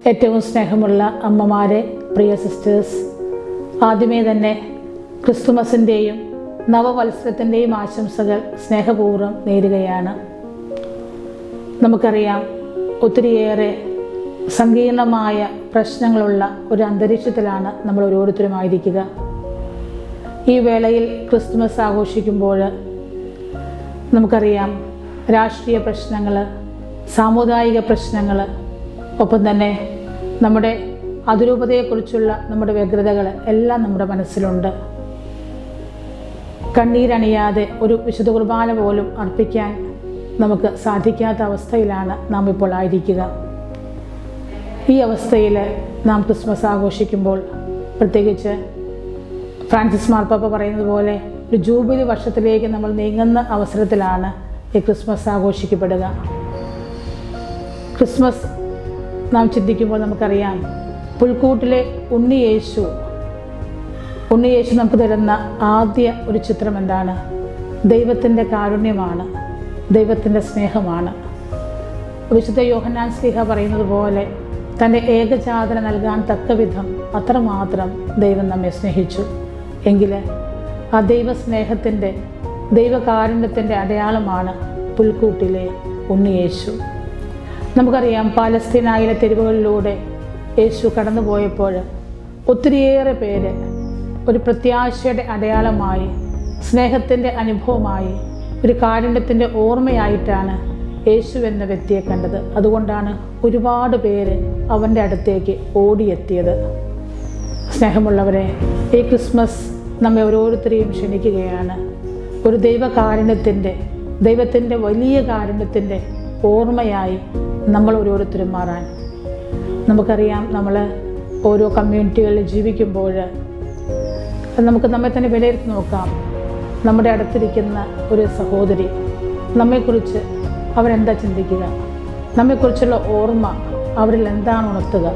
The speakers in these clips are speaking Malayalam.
ഏറ്റവും സ്നേഹമുള്ള അമ്മമാരെ, പ്രിയ സിസ്റ്റേഴ്സ്, ആദ്യമേ തന്നെ ക്രിസ്തുമസിൻ്റെയും നവവത്സരത്തിൻ്റെയും ആശംസകൾ സ്നേഹപൂർവ്വം നേരുകയാണ്. നമുക്കറിയാം, ഒത്തിരിയേറെ സങ്കീർണമായ പ്രശ്നങ്ങളുള്ള ഒരു അന്തരീക്ഷത്തിലാണ് നമ്മൾ ഓരോരുത്തരുമായിരിക്കുക. ഈ വേളയിൽ ക്രിസ്തുമസ് ആഘോഷിക്കുമ്പോൾ നമുക്കറിയാം, രാഷ്ട്രീയ പ്രശ്നങ്ങൾ, സാമുദായിക പ്രശ്നങ്ങൾ, ഒപ്പം തന്നെ നമ്മുടെ അതിരൂപതയെക്കുറിച്ചുള്ള നമ്മുടെ വ്യഗ്രതകൾ എല്ലാം നമ്മുടെ മനസ്സിലുണ്ട്. കണ്ണീരണിയാതെ ഒരു വിശുദ്ധ കുർബാന പോലും അർപ്പിക്കാൻ നമുക്ക് സാധിക്കാത്ത അവസ്ഥയിലാണ് നാം ഇപ്പോൾ ആയിരിക്കുക. ഈ അവസ്ഥയിൽ നാം ക്രിസ്മസ് ആഘോഷിക്കുമ്പോൾ, പ്രത്യേകിച്ച് ഫ്രാൻസിസ് മാർപ്പാപ്പ പറയുന്നത് പോലെ ഒരു ജൂബിലി വർഷത്തിലേക്ക് നമ്മൾ നീങ്ങുന്ന അവസരത്തിലാണ് ഈ ക്രിസ്മസ് ആഘോഷിക്കപ്പെടുക. ക്രിസ്മസ് നാം ചിന്തിക്കുമ്പോൾ നമുക്കറിയാം, പുൽക്കൂട്ടിലെ ഉണ്ണിയേശു നമുക്ക് തരുന്ന ആദ്യ ഒരു ചിത്രം എന്താണ്? ദൈവത്തിൻ്റെ കാരുണ്യമാണ്, ദൈവത്തിൻ്റെ സ്നേഹമാണ്. വിശുദ്ധ യോഹന്നാൻ ശ്ലീഹ പറയുന്നത് പോലെ തൻ്റെ ഏകജാതന നൽകാൻ തക്കവിധം അത്രമാത്രം ദൈവം നമ്മെ സ്നേഹിച്ചു. എങ്കിൽ ആ ദൈവസ്നേഹത്തിൻ്റെ, ദൈവകാരുണ്യത്തിൻ്റെ അടയാളമാണ് പുൽക്കൂട്ടിലെ ഉണ്ണിയേശു. നമുക്കറിയാം, പാലസ്തീനായിലെ തെരുവുകളിലൂടെ യേശു കടന്നുപോയപ്പോൾ ഒത്തിരിയേറെ പേര് ഒരു പ്രത്യാശയുടെ അടയാളമായി, സ്നേഹത്തിൻ്റെ അനുഭവമായി, ഒരു കാരുണ്യത്തിൻ്റെ ഓർമ്മയായിട്ടാണ് യേശു എന്ന വ്യക്തിയെ കണ്ടത്. അതുകൊണ്ടാണ് ഒരുപാട് പേര് അവൻ്റെ അടുത്തേക്ക് ഓടിയെത്തിയത്. സ്നേഹമുള്ളവരെ, ഈ ക്രിസ്മസ് നമ്മെ ഓരോരുത്തരെയും ക്ഷണിക്കുകയാണ് ഒരു ദൈവകാരുണ്യത്തിൻ്റെ, ദൈവത്തിൻ്റെ വലിയ കാരുണ്യത്തിൻ്റെ ഓർമ്മയായി നമ്മൾ ഓരോരുത്തരും മാറാൻ. നമുക്കറിയാം, നമ്മൾ ഓരോ കമ്മ്യൂണിറ്റികളിൽ ജീവിക്കുമ്പോൾ നമുക്ക് നമ്മെ തന്നെ വിലയിരുത്തി നോക്കാം. നമ്മുടെ അടുത്തിരിക്കുന്ന ഒരു സഹോദരി, നമ്മെക്കുറിച്ച് അവരെന്താ ചിന്തിക്കുക? നമ്മെക്കുറിച്ചുള്ള ഓർമ്മ അവരിൽ എന്താണ് ഉണർത്തുക?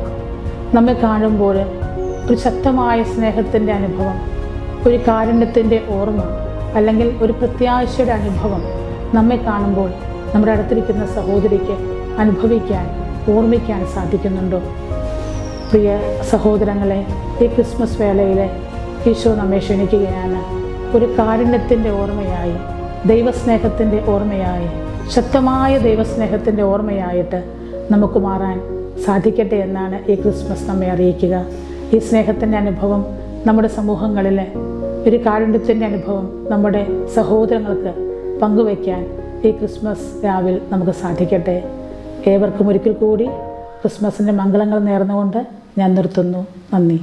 നമ്മെ കാണുമ്പോൾ ഒരു ശക്തമായ സ്നേഹത്തിൻ്റെ അനുഭവം, ഒരു കാരുണ്യത്തിൻ്റെ ഓർമ്മ, അല്ലെങ്കിൽ ഒരു പ്രത്യാശയുടെ അനുഭവം നമ്മെ കാണുമ്പോൾ നമ്മുടെ അടുത്തിരിക്കുന്ന സഹോദരിക്ക് അനുഭവിക്കാൻ, ഓർമ്മിക്കാൻ സാധിക്കുന്നുണ്ടോ? പ്രിയ സഹോദരങ്ങളെ, ഈ ക്രിസ്മസ് വേളയിൽ ഈശോ നമ്മെ ക്ഷണിക്കുകയാണ് ഒരു കാരുണ്യത്തിൻ്റെ ഓർമ്മയായി, ദൈവസ്നേഹത്തിൻ്റെ ഓർമ്മയായി, ശക്തമായ ദൈവസ്നേഹത്തിൻ്റെ ഓർമ്മയായിട്ട് നമുക്ക് മാറാൻ സാധിക്കട്ടെ എന്നാണ് ഈ ക്രിസ്മസ് നമ്മെ അറിയിക്കുക. ഈ സ്നേഹത്തിൻ്റെ അനുഭവം നമ്മുടെ സമൂഹങ്ങളിൽ, ഒരു കാരുണ്യത്തിൻ്റെ അനുഭവം നമ്മുടെ സഹോദരങ്ങൾക്ക് പങ്കുവയ്ക്കാൻ ഈ ക്രിസ്മസ് രാവിൽ നമുക്ക് സാധിക്കട്ടെ. ഏവർക്കും ഒരിക്കൽ കൂടി ക്രിസ്മസിൻ്റെ മംഗളങ്ങൾ നേർന്നുകൊണ്ട് ഞാൻ നിർത്തുന്നു. നന്ദി.